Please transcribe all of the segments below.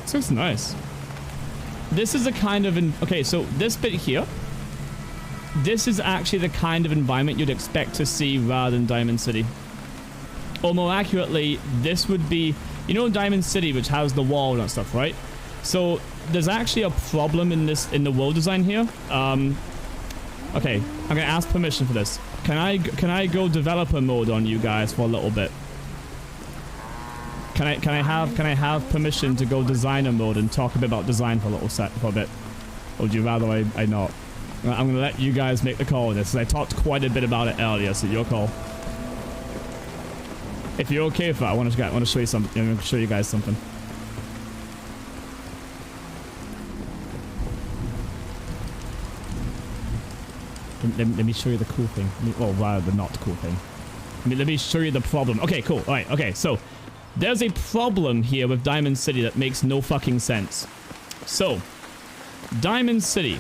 This looks nice. This is a kind of... Okay, so this bit here, this is actually the kind of environment you'd expect to see rather than Diamond City. Or more accurately, this would be... You know Diamond City, which has the wall and that stuff, right? So there's actually a problem in the world design here. Okay, I'm gonna ask permission for this. Can I go developer mode on you guys for a little bit? Can I have permission to go designer mode and talk a bit about design for a bit? Or would you rather I not? I'm gonna let you guys make the call on this, because I talked quite a bit about it earlier, so your call. If you're okay with that, I want to show you something. I'm gonna show you guys something. Let me show you the cool thing. Well, rather the not cool thing. Let me show you the problem. Okay, cool. All right. Okay, so there's a problem here with Diamond City that makes no fucking sense. So, Diamond City,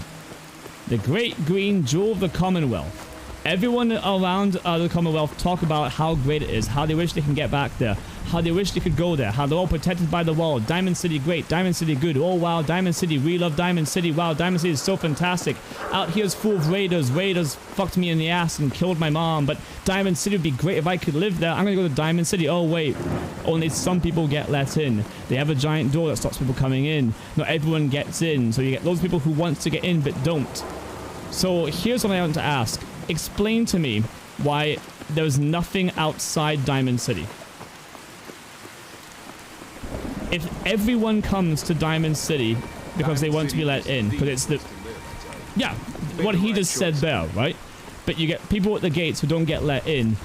the great green jewel of the Commonwealth. Everyone around the Commonwealth talk about how great it is, how they wish they can get back there, how they wish they could go there, how they're all protected by the wall. Diamond City great, Diamond City good. Oh wow, Diamond City, we love Diamond City. Wow, Diamond City is so fantastic. Out here is full of raiders. Raiders fucked me in the ass and killed my mom, but Diamond City would be great if I could live there. I'm gonna go to Diamond City. Oh wait, only some people get let in. They have a giant door that stops people coming in. Not everyone gets in, so you get those people who want to get in but don't. So here's what I want to ask. Explain to me why there's nothing outside Diamond City. If everyone comes to Diamond City because they want to be let in, because it's the... Yeah, what he just said there, right? But you get people at the gates who don't get let in.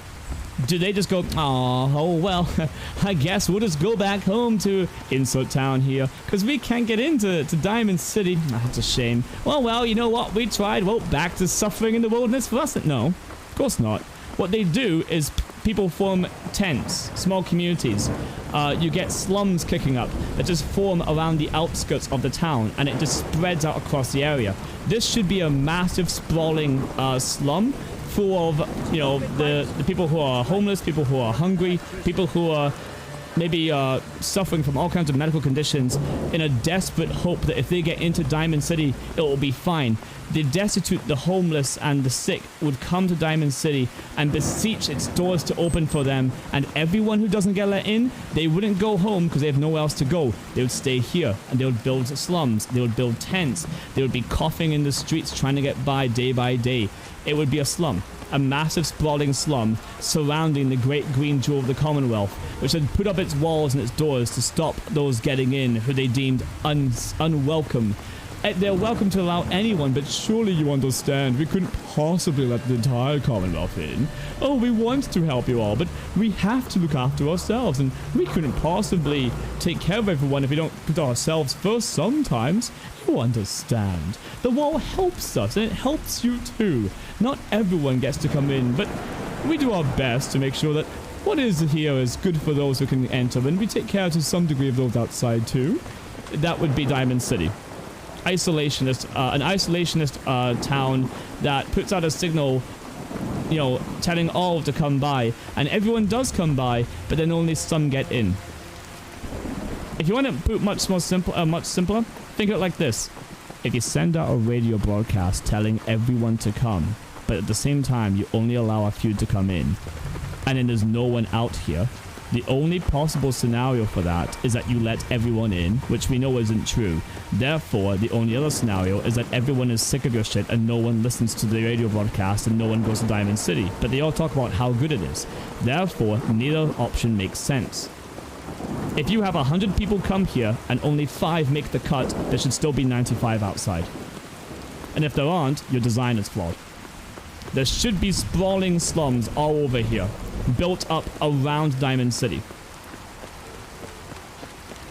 Do they just go, oh, well, I guess we'll just go back home to insert town here, because we can't get into Diamond City. That's a shame. Well, you know what? We tried. Well, back to suffering in the wilderness for us. No, of course not. What they do is people form tents, small communities. You get slums kicking up that just form around the outskirts of the town, and it just spreads out across the area. This should be a massive, sprawling slum, full of, you know, the people who are homeless, people who are hungry, people who are maybe suffering from all kinds of medical conditions in a desperate hope that if they get into Diamond City, it will be fine. The destitute, the homeless, and the sick would come to Diamond City and beseech its doors to open for them, and everyone who doesn't get let in, they wouldn't go home because they have nowhere else to go. They would stay here, and they would build slums, they would build tents, they would be coughing in the streets trying to get by day. It would be a slum. A massive sprawling slum surrounding the great green jewel of the Commonwealth, which had put up its walls and its doors to stop those getting in who they deemed unwelcome. They're welcome to allow anyone, but surely you understand, we couldn't possibly let the entire Commonwealth in. Oh, we want to help you all, but we have to look after ourselves, and we couldn't possibly take care of everyone if we don't put ourselves first sometimes. You understand. The wall helps us, and it helps you too. Not everyone gets to come in, but we do our best to make sure that what is here is good for those who can enter, and we take care to some degree of those outside too. That would be Diamond City. An isolationist town that puts out a signal, you know, telling all to come by, and everyone does come by, but then only some get in. If you want to put much simpler, think of it like this. If you send out a radio broadcast telling everyone to come, but at the same time you only allow a few to come in, and then there's no one out here, the only possible scenario for that is that you let everyone in, which we know isn't true. Therefore, the only other scenario is that everyone is sick of your shit and no one listens to the radio broadcast and no one goes to Diamond City. But they all talk about how good it is. Therefore, neither option makes sense. If you have 100 people come here and only 5 make the cut, there should still be 95 outside. And if there aren't, your design is flawed. There should be sprawling slums all over here, built up around Diamond City.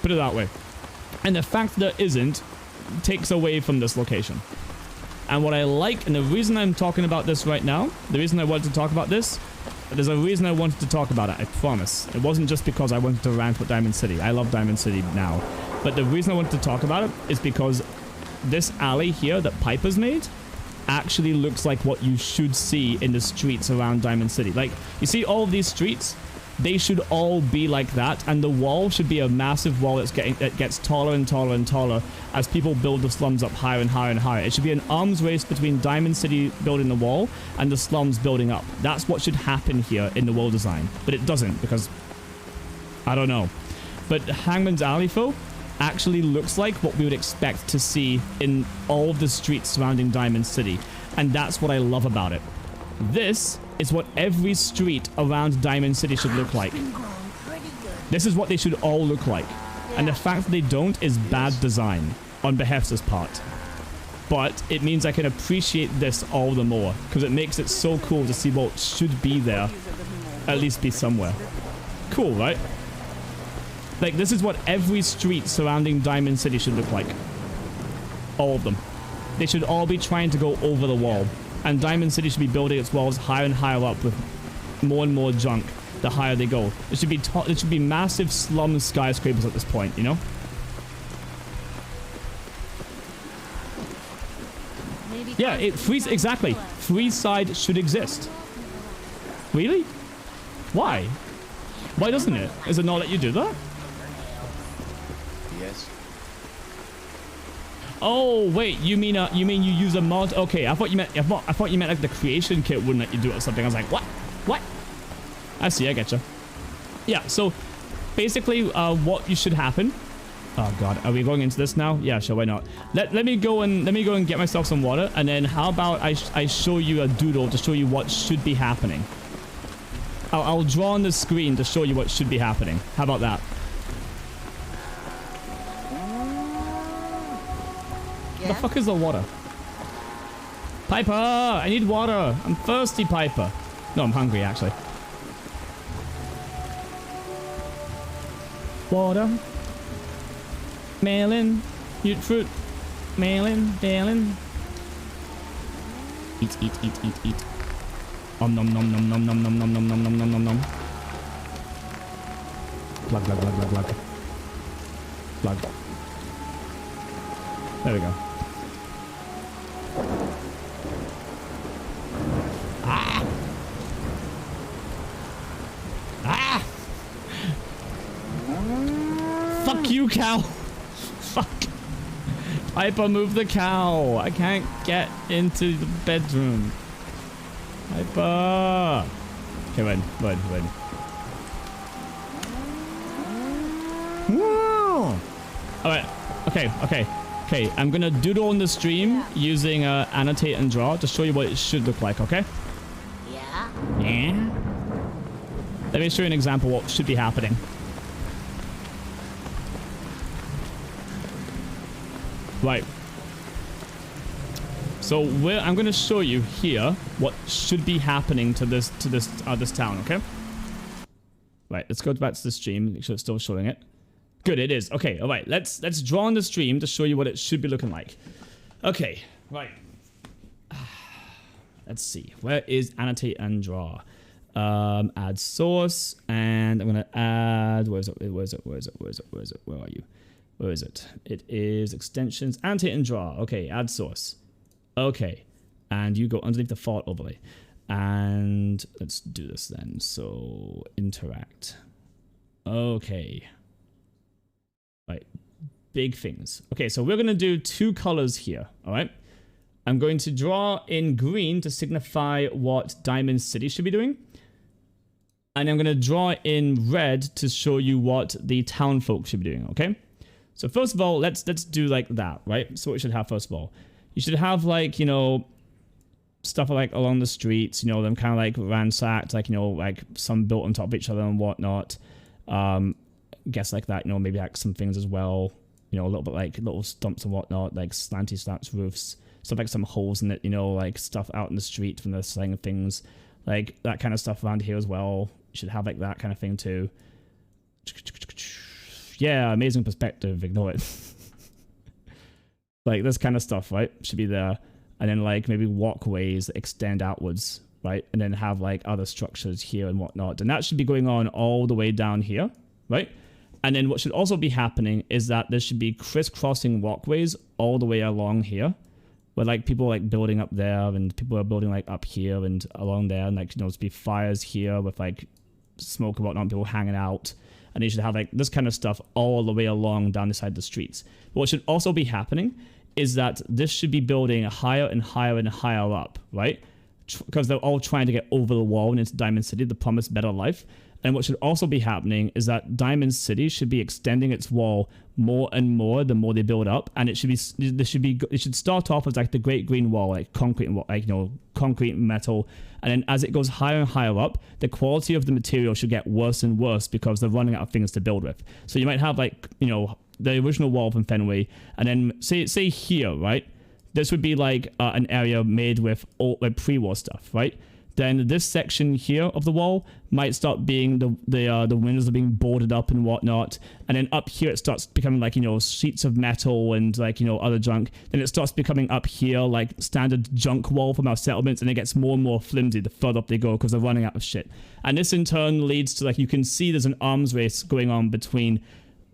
Put it that way. And the fact that there isn't takes away from this location. And what I like, and the reason I'm talking about this right now, the reason I wanted to talk about this, there's a reason I wanted to talk about it, I promise. It wasn't just because I wanted to rant about Diamond City. I love Diamond City now. But the reason I wanted to talk about it is because this alley here that Piper's made actually looks like what you should see in the streets around Diamond City. Like, you see all of these streets? they should all be like that, and the wall should be a massive wall that gets taller and taller and taller as people build the slums up higher and higher and higher. It should be an arms race between Diamond City building the wall and the slums building up. That's what should happen here in the world design, but it doesn't because I don't know. But Hangman's Alley, though, actually looks like what we would expect to see in all of the streets surrounding Diamond City, and that's what I love about it. This is what every street around Diamond City should look like. This is what they should all look like. And the fact that they don't is bad design on Behefta's part. But it means I can appreciate this all the more because it makes it so cool to see what should be there, at least be somewhere. Cool, right? Like, this is what every street surrounding Diamond City should look like. All of them. They should all be trying to go over the wall. And Diamond City should be building its walls higher and higher up with more and more junk the higher they go. It should be massive slum skyscrapers at this point, you know? Maybe Yeah, exactly. Freeside should exist. Really? Why? Why doesn't it? Is it not let you do that? Yes. Oh wait, you mean you use a mod? Okay, I thought you meant like the creation kit wouldn't let you do it or something. I was like, what? What? I see, I getcha. Yeah, so basically what you should happen. Oh god, are we going into this now? Yeah, sure, why not? Let me go and get myself some water, and then how about I show you a doodle to show you what should be happening. I'll draw on the screen to show you what should be happening. How about that? Yeah? The fuck is the water? Piper! I need water! I'm thirsty, Piper. No, I'm hungry, actually. Water. Melon. Eat fruit. Melon. Melon. Eat, eat, eat, eat, eat. Nom nom nom nom nom nom nom nom nom nom nom nom nom nom. Glug, glug, glug, glug, glug. Glug. There we go. Ah! Ah! Fuck you, cow! Fuck. Piper, move the cow. I can't get into the bedroom. Piper! Okay, win. Woo! Alright. Okay. I'm gonna doodle on the stream using annotate and draw to show you what it should look like, okay? Yeah. Yeah. Let me show you an example of what should be happening. Right. So I'm going to show you here what should be happening to this town, okay? Right, let's go back to the stream. Make sure it's still showing it. Good, it is. Okay, all right. Let's draw on the stream to show you what it should be looking like. Okay, right. Let's see. Where is annotate and draw? Add source, and I'm going to add. Where is it? Where are you? Where is it? It is extensions, annotate and draw. Okay, add source. Okay, and you go underneath the font overlay. And let's do this then. So interact. Okay. Right, big things. Okay, so we're going to do two colors here, all right? I'm going to draw in green to signify what Diamond City should be doing. And I'm going to draw in red to show you what the town folk should be doing, okay? So first of all, let's do like that, right? So what you should have first of all. You should have like, you know, stuff like along the streets, you know, them kind of like ransacked, like, you know, like some built on top of each other and whatnot. Guess like that, you know, maybe like some things as well, you know, a little bit like little stumps and whatnot, like slanty slats roofs, stuff like some holes in it, you know, like stuff out in the street from the selling of things, like that kind of stuff around here as well. You should have like that kind of thing too. Yeah, amazing perspective, ignore it. Like this kind of stuff, right? Should be there. And then like maybe walkways that extend outwards, right? And then have like other structures here and whatnot. And that should be going on all the way down here, right? And then what should also be happening is that there should be crisscrossing walkways all the way along here. Where like people are like building up there and people are building like up here and along there. And like, you know, there's be fires here with like smoke and whatnot, people hanging out. And you should have like this kind of stuff all the way along down the side of the streets. But what should also be happening is that this should be building higher and higher and higher up, right? Because they're all trying to get over the wall and into Diamond City, the promised better life. And what should also be happening is that Diamond City should be extending its wall more and more the more they build up, and it should start off as like the Great Green Wall, like concrete and like concrete and metal, and then as it goes higher and higher up, the quality of the material should get worse and worse because they're running out of things to build with. So you might have like the original wall from Fenway, and then say here, right? This would be like an area made with all like pre-war stuff, right? Then this section here of the wall might start being the windows are being boarded up and whatnot, and then up here it starts becoming like sheets of metal and like other junk. Then it starts becoming up here like standard junk wall from our settlements, and it gets more and more flimsy the further up they go because they're running out of shit. And this in turn leads to like you can see there's an arms race going on between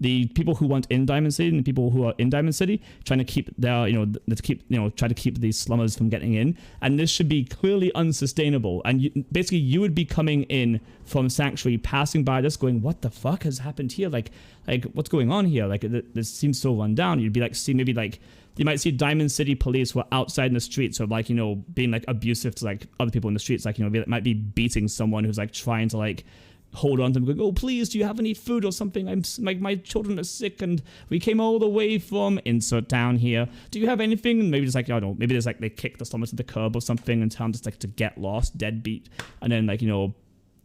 the people who want in Diamond City and the people who are in Diamond City, trying to keep their, try to keep these slummers from getting in. And this should be clearly unsustainable. And basically, you would be coming in from Sanctuary, passing by this, going, "What the fuck has happened here? Like what's going on here? Like, this seems so run down." You'd be like, you might see Diamond City police who are outside in the streets, or like, being like abusive to like other people in the streets, like, might be beating someone who's like trying to like hold on to them, going, "Oh, please, do you have any food or something? My children are sick and we came all the way from insert town here. Do you have anything?" And maybe just like, I don't know, maybe there's like they kick the slummers to the curb or something and tell them just like to get lost, deadbeat, and then like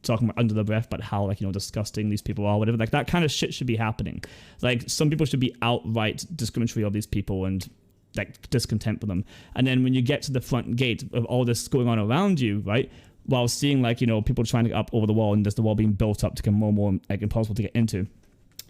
talking about under the breath about how like disgusting these people are, whatever. Like that kind of shit should be happening. Like some people should be outright discriminatory of these people and like discontent with them. And then when you get to the front gate of all this going on around you, right, while seeing like people trying to get up over the wall and there's the wall being built up to become more and more like impossible to get into,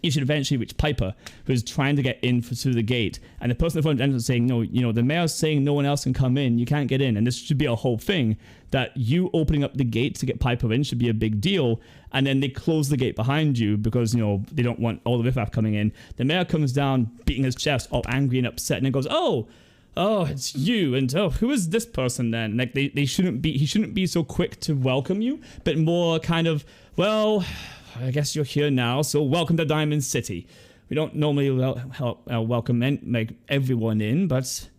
you should eventually reach Piper, who's trying to get in through the gate, and the person in front ends up saying, "No, the mayor's saying no one else can come in, you can't get in." And this should be a whole thing, that you opening up the gate to get Piper in should be a big deal, and then they close the gate behind you because they don't want all the riffraff coming in. The mayor comes down beating his chest, all angry and upset, and then goes, "Oh, it's you, and who is this person then?" Like he shouldn't be so quick to welcome you, but more kind of, "Well, I guess you're here now, so welcome to Diamond City. We don't normally welcome everyone in, but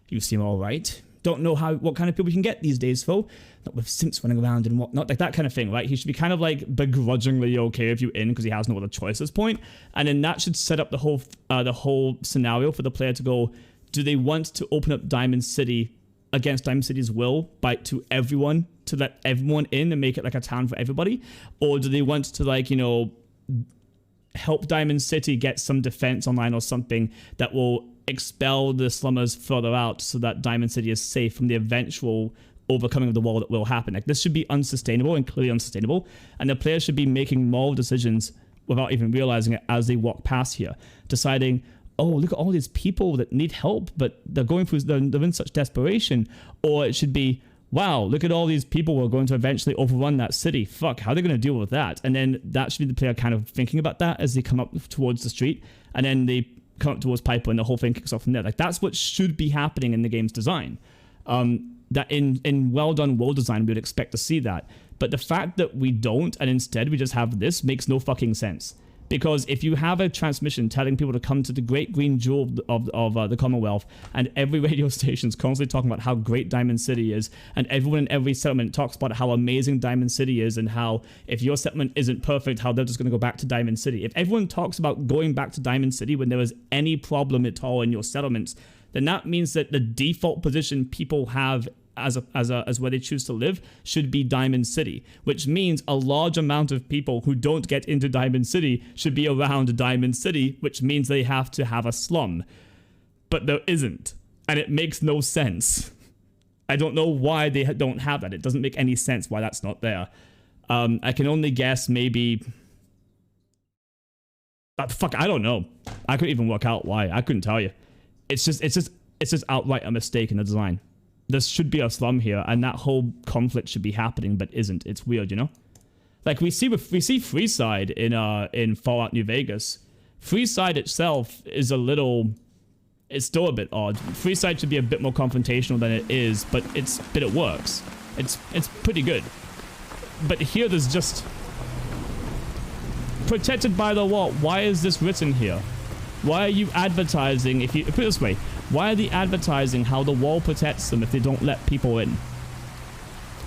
you seem all right. Don't know what kind of people we can get these days, though. Not with simps running around and whatnot," like that kind of thing, right? He should be kind of like begrudgingly okay if you in because he has no other choice at this point, and then that should set up the whole scenario for the player to go, do they want to open up Diamond City against Diamond City's will to everyone, to let everyone in and make it like a town for everybody? Or do they want to like, help Diamond City get some defense online or something that will expel the slummers further out so that Diamond City is safe from the eventual overcoming of the wall that will happen? Like this should be unsustainable and clearly unsustainable. And the players should be making moral decisions without even realizing it as they walk past here, deciding, "Oh, look at all these people that need help, but they're in such desperation." Or it should be, "Wow, look at all these people who are going to eventually overrun that city. Fuck, how are they going to deal with that?" And then that should be the player kind of thinking about that as they come up towards the street, and then they come up towards Piper and the whole thing kicks off from there. Like that's what should be happening in the game's design. That in well done world design, we would expect to see that. But the fact that we don't, and instead we just have this, makes no fucking sense. Because if you have a transmission telling people to come to the Great Green Jewel of the Commonwealth, and every radio station is constantly talking about how great Diamond City is, and everyone in every settlement talks about how amazing Diamond City is, and how if your settlement isn't perfect, how they're just going to go back to Diamond City. If everyone talks about going back to Diamond City when there is any problem at all in your settlements, then that means that the default position people have as where they choose to live should be Diamond City, which means a large amount of people who don't get into Diamond City should be around Diamond City, which means they have to have a slum. But there isn't, and it makes no sense. I don't know why they don't have that. It doesn't make any sense why that's not there. I can only guess maybe... fuck, I don't know. I couldn't even work out why. I couldn't tell you. It's just outright a mistake in the design. There should be a slum here, and that whole conflict should be happening, but isn't. It's weird, Like we see Freeside in Fallout New Vegas. Freeside itself is it's still a bit odd. Freeside should be a bit more confrontational than it is, but it works. It's pretty good. But here there's just protected by the wall. Why is this written here? Why are you advertising, if you put it this way, why are they advertising how the wall protects them if they don't let people in?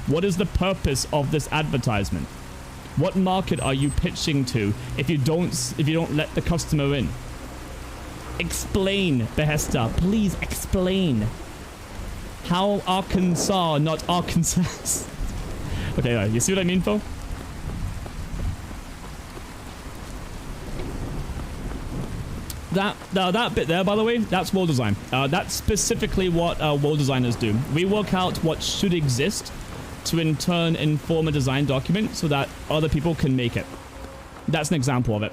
What is the purpose of this advertisement? What market are you pitching to if you don't let the customer in? Explain, Behesta. Please explain. How Arkansas, not Arkansas. Okay, right, you see what I mean, Phil? That bit there, by the way, that's world design. That's specifically what world designers do. We work out what should exist to in turn inform a design document so that other people can make it. That's an example of it.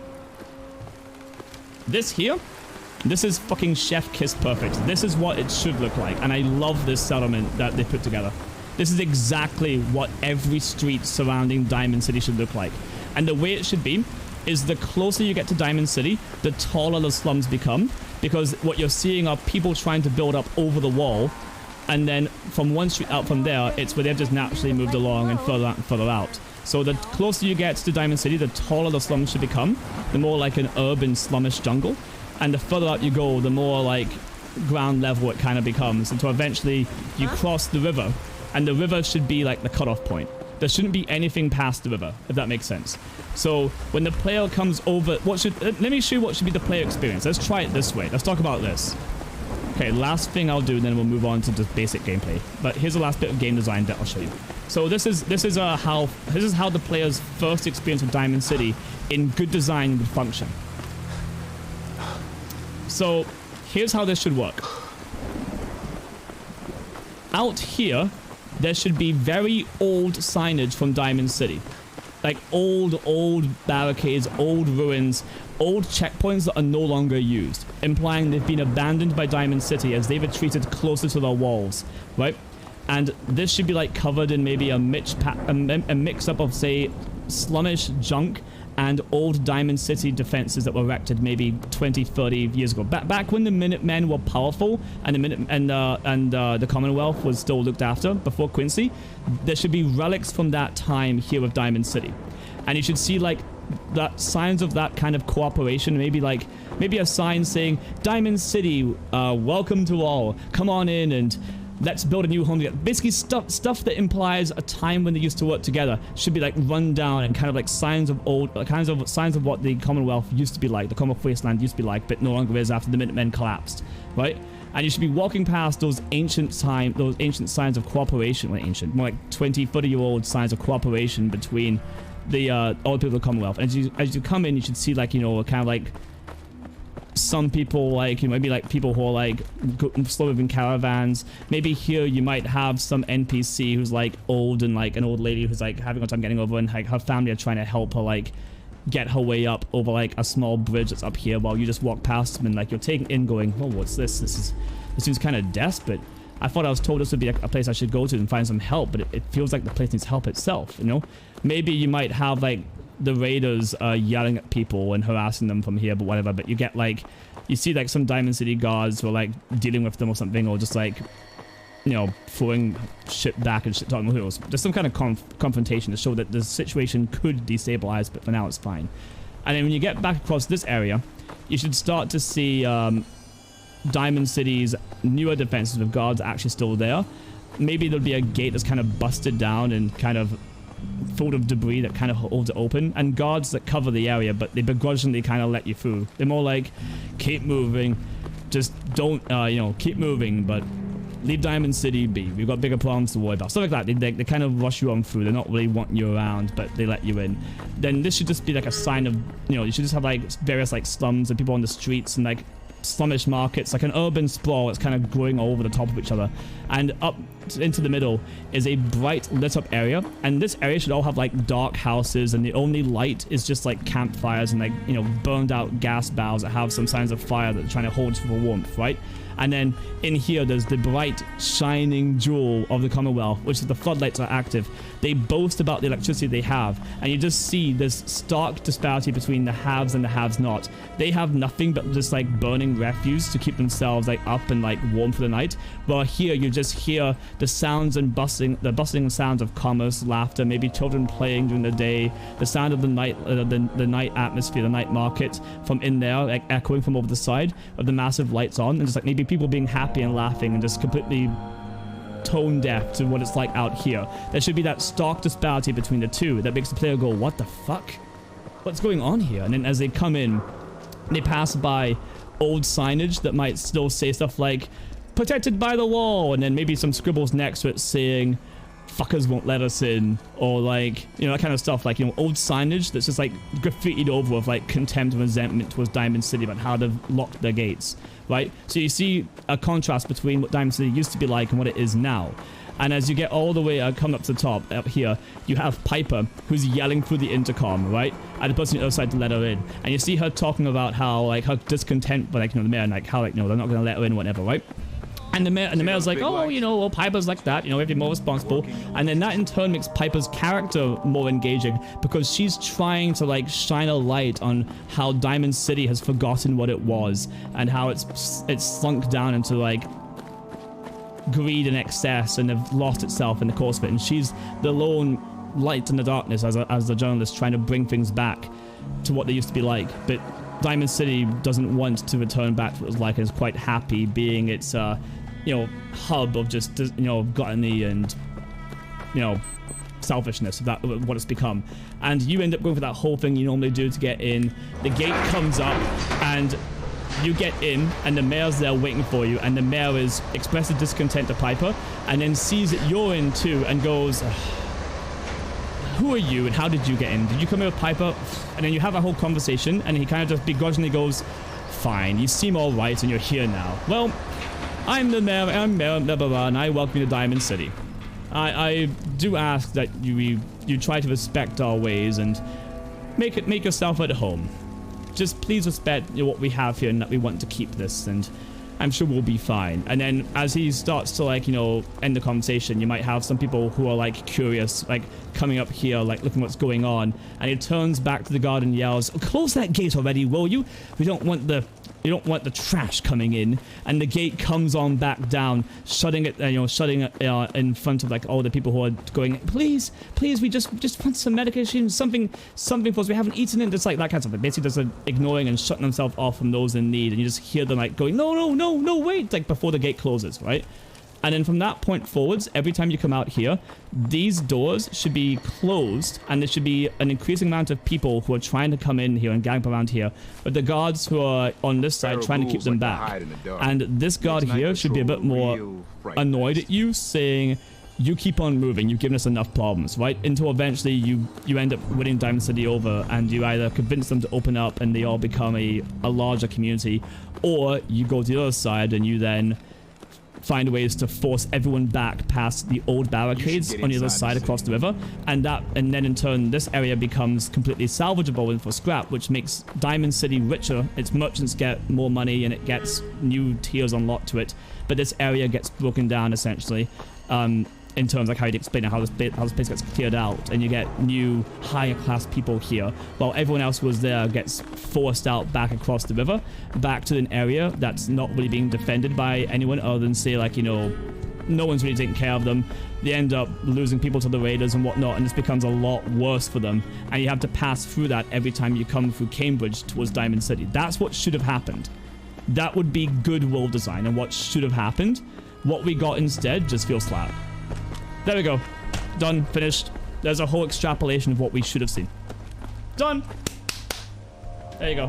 This here, this is fucking chef kiss perfect. This is what it should look like, and I love this settlement that they put together. This is exactly what every street surrounding Diamond City should look like. And the way it should be is the closer you get to Diamond City, the taller the slums become, because what you're seeing are people trying to build up over the wall, and then from one street out from there, it's where they've just naturally moved along and further out. So the closer you get to Diamond City, the taller the slums should become, the more like an urban slumish jungle. And the further out you go, the more like ground level it kind of becomes, until eventually you cross the river, and the river should be like the cutoff point. There shouldn't be anything past the river, if that makes sense. So when the player comes over, let me show you what should be the player experience. Let's try it this way. Let's talk about this. Okay, last thing I'll do, then we'll move on to just basic gameplay. But here's the last bit of game design that I'll show you. So this is how the player's first experience with Diamond City in good design would function. So here's how this should work. Out here, there should be very old signage from Diamond City. Like old barricades, old ruins, old checkpoints that are no longer used, implying they've been abandoned by Diamond City as they've retreated closer to their walls, right? And this should be like covered in maybe a mix-up of, say, slumish junk and old Diamond City defenses that were erected maybe 20, 30 years ago. Back when the Minutemen were powerful and the Commonwealth was still looked after before Quincy, there should be relics from that time here with Diamond City. And you should see like that signs of that kind of cooperation, maybe a sign saying, Diamond City, welcome to all, come on in and let's build a new home together. Basically stuff that implies a time when they used to work together should be like run down and kind of like signs of what the Commonwealth used to be like, the Commonwealth wasteland used to be like, but no longer is after the Minutemen collapsed, right? And you should be walking past those ancient signs of cooperation, more like 20, 30-year-old signs of cooperation between the all the people of the Commonwealth. And as you come in, you should see like, you know, kind of like some people, like, you know, maybe like people who are like slow moving caravans. Maybe here you might have some NPC who's like old, and like an old lady who's like having a time getting over, and like her family are trying to help her like get her way up over like a small bridge that's up here, while you just walk past them and like you're taking in going, oh, what's this? This seems kind of desperate. I thought I was told this would be a place I should go to and find some help, but it feels like the place needs help itself, you know? Maybe you might have like the raiders yelling at people and harassing them from here, but whatever. But you get like, you see like some Diamond City guards who are like dealing with them or something, or just like, you know, throwing shit back and shit talking. Who knows? Just some kind of confrontation to show that the situation could destabilize, but for now it's fine. And then when you get back across this area, you should start to see Diamond City's newer defenses with guards actually still there. Maybe there'll be a gate that's kind of busted down and kind of full of debris that kind of holds it open, and guards that cover the area, but they begrudgingly kind of let you through. They're more like, keep moving, just don't, you know, keep moving, but leave Diamond City be. We've got bigger problems to worry about. Stuff like that. They kind of rush you on through. They're not really wanting you around, but they let you in. Then this should just be like a sign of, you know, you should just have like various like slums and people on the streets and like slumish markets, like an urban sprawl that's kind of growing over the top of each other. And up into the middle is a bright lit up area, and this area should all have like dark houses, and the only light is just like campfires and like, you know, burned out gas barrels that have some signs of fire that are trying to hold for warmth, right? And then in here there's the bright shining jewel of the Commonwealth, which is the floodlights are active. They boast about the electricity they have, and you just see this stark disparity between the haves and the haves not. They have nothing but just like burning finding refuse to keep themselves like up and like warm for the night. While here you just hear the sounds and bustling sounds of commerce, laughter, maybe children playing during the day, the sound of the night atmosphere, the night market from in there, like echoing from over the side of the massive lights on, and just like maybe people being happy and laughing and just completely tone deaf to what it's like out here. There should be that stark disparity between the two that makes the player go, what the fuck? What's going on here? And then as they come in, they pass by old signage that might still say stuff like, protected by the wall, and then maybe some scribbles next to it saying, fuckers won't let us in, or like, you know, that kind of stuff, like, you know, old signage that's just like graffitied over with like contempt and resentment towards Diamond City about how they've locked their gates, right? So you see a contrast between what Diamond City used to be like and what it is now. And as you get all the way, come up to the top, up here, you have Piper, who's yelling through the intercom, right? At the person on the other side to let her in. And you see her talking about how, like, her discontent, but, like, you know, the mayor, and, like, how, like, you know, they're not going to let her in, whatever, right? And the mayor's like, oh, you know, well, Piper's like that, you know, we have to be more responsible. And then that in turn makes Piper's character more engaging because she's trying to, like, shine a light on how Diamond City has forgotten what it was and how it's slunk down into, like, greed and excess and have lost itself in the course of it. And she's the lone light in the darkness as a journalist trying to bring things back to what they used to be like. But Diamond City doesn't want to return back to what it was like and is quite happy being its you know, hub of just, you know, gluttony and, you know, selfishness of that, what it's become. And you end up going for that whole thing you normally do to get in. The gate comes up and you get in, and the mayor's there waiting for you, and the mayor is expressing discontent to Piper, and then sees that you're in too, and goes, who are you, and how did you get in? Did you come in with Piper? And then you have a whole conversation, and he kind of just begrudgingly goes, fine, you seem all right, and you're here now. Well, I'm the mayor, blah, blah, blah, and I welcome you to Diamond City. I do ask that you try to respect our ways and make yourself at home. Just please respect, you know, what we have here and that we want to keep this, and I'm sure we'll be fine. And then as he starts to, like, you know, end the conversation, you might have some people who are, like, curious, like, coming up here, like, looking what's going on. And he turns back to the guard and yells, close that gate already, will you? We don't want the trash coming in. And the gate comes on back down, shutting it in front of, like, all the people who are going, please, we just want some medication, something for us. We haven't eaten it. Just like that kind of stuff. Basically just ignoring and shutting themselves off from those in need. And you just hear them, like, going, no, wait, like, before the gate closes, right? And then from that point forwards, every time you come out here, these doors should be closed, and there should be an increasing amount of people who are trying to come in here and gang around here, but the guards who are on this side trying to keep them back. And this guard here should be a bit more annoyed at you, saying, you keep on moving, you've given us enough problems, right? Until eventually you end up winning Diamond City over, and you either convince them to open up and they all become a larger community, or you go to the other side and you then find ways to force everyone back past the old barricades on the other side across the river, and then in turn this area becomes completely salvageable and for scrap, which makes Diamond City richer. Its merchants get more money and it gets new tiers unlocked to it, but this area gets broken down essentially in terms of, like, how you'd explain it, how this place gets cleared out, and you get new higher class people here, while everyone else who was there gets forced out back across the river, back to an area that's not really being defended by anyone other than, say, like, you know, no one's really taking care of them. They end up losing people to the raiders and whatnot, and this becomes a lot worse for them, and you have to pass through that every time you come through Cambridge towards Diamond City. That's what should have happened. That would be good world design, and what should have happened. What we got instead just feels flat. There we go. Done. Finished. There's a whole extrapolation of what we should have seen. Done. There you go.